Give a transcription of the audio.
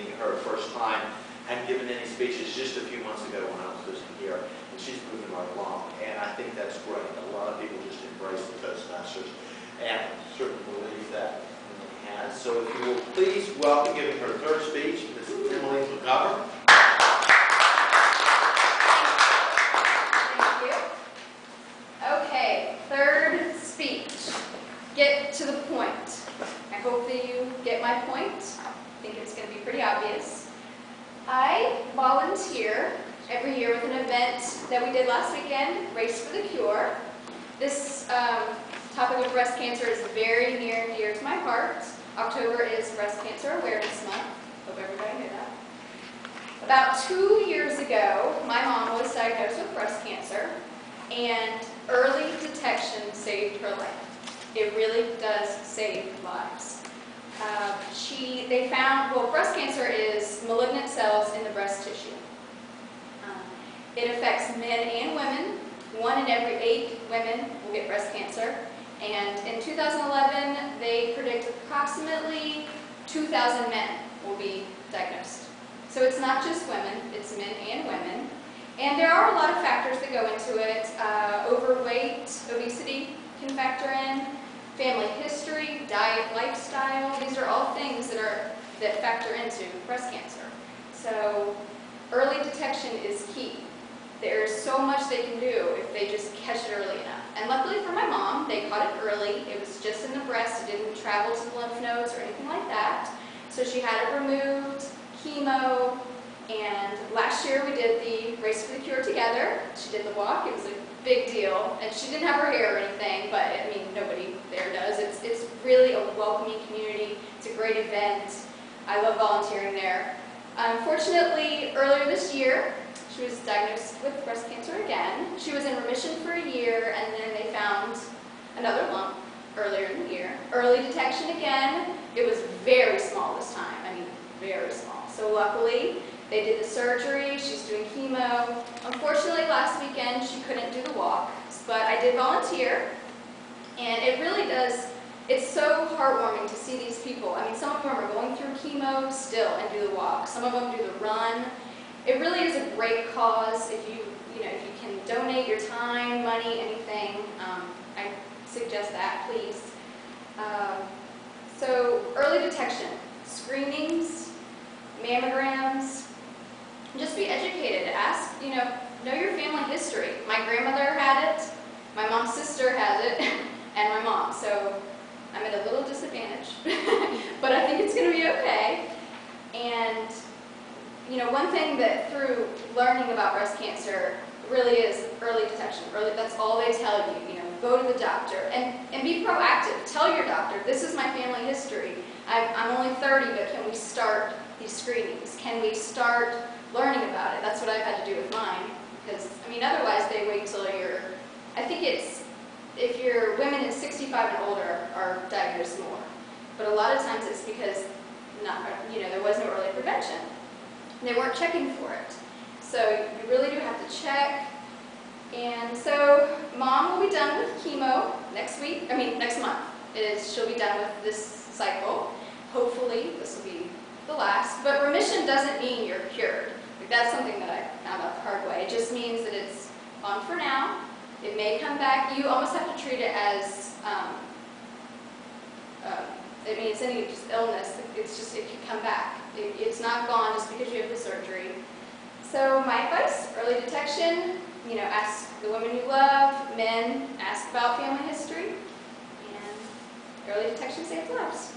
meet her first time. Hadn't given any speeches just a few months ago when I was visiting here, and she's moving right along, and I think that's great. A lot of people just embrace the Toastmasters, and I certainly believe that Emily has. So if you will please welcome, giving her third speech, Ms. Emily McGovern. Thank you. Okay, third speech. Get to the point. I hope that you get my point. I think it's going to be pretty obvious. I volunteer every year with an event that we did last weekend, Race for the Cure. This topic of breast cancer is very near and dear to my heart. October is Breast Cancer Awareness Month. Hope everybody knew that. About 2 years ago, my mom was diagnosed with breast cancer, and early detection saved her life. It really does save lives. They found, well, breast cancer is malignant cells in the breast tissue. It affects men and women. 1 in every 8 women will get breast cancer. And in 2011, they predict approximately 2,000 men will be diagnosed. So it's not just women, it's men and women. And there are a lot of factors that go into it. Overweight, obesity can factor in. Family history, diet, lifestyle, these are all things that factor into breast cancer. So early detection is key. There's so much they can do if they just catch it early enough. And luckily for my mom, they caught it early. It was just in the breast. It didn't travel to the lymph nodes or anything like that. So she had it removed, chemo, and last year we did the Race for the Cure together. She did the walk. It was a big deal. And she didn't have her hair or anything, but I mean, nobody there does. It's really a welcoming community. It's a great event. I love volunteering there. Unfortunately, earlier this year, she was diagnosed with breast cancer again. She was in remission for a year, and then they found another lump earlier in the year. Early detection again. It was very small this time. I mean, very small. So luckily, they did the surgery. She's doing chemo. Unfortunately, last weekend, she couldn't do the walk, but I did volunteer, and it really does. It's so heartwarming to see these people. I mean, some of them are going through chemo still and do the walk. Some of them do the run. It really is a great cause. If you can donate your time, money, anything, I suggest that, please. So early detection, screenings, mammograms. Just be educated. Ask, know your family history. My grandmother had it, my mom's sister has it, and my mom. So I'm at a little disadvantage, but I think it's going to be okay. And one thing that through learning about breast cancer really is early detection. That's all they tell you. Go to the doctor and be proactive. Tell your doctor, this is my family history. I'm only 30, but can we start these screenings? Can we start learning about it? That's what I've had to do with mine, because otherwise they wait till I think it's if you're women at 65 and older are diagnosed more, but a lot of times it's because there was no early prevention. They weren't checking for it. So you really do have to check. And so mom will be done with chemo next month. She'll be done with this cycle. Hopefully this will be the last. But remission doesn't mean you're cured. That's something that I found out the hard way. It just means that it's on for now. It may come back. You almost have to treat it as it's any illness. It can come back. It's not gone just because you have the surgery. So my advice, early detection, ask the women you love, men, ask about family history, and early detection saves lives.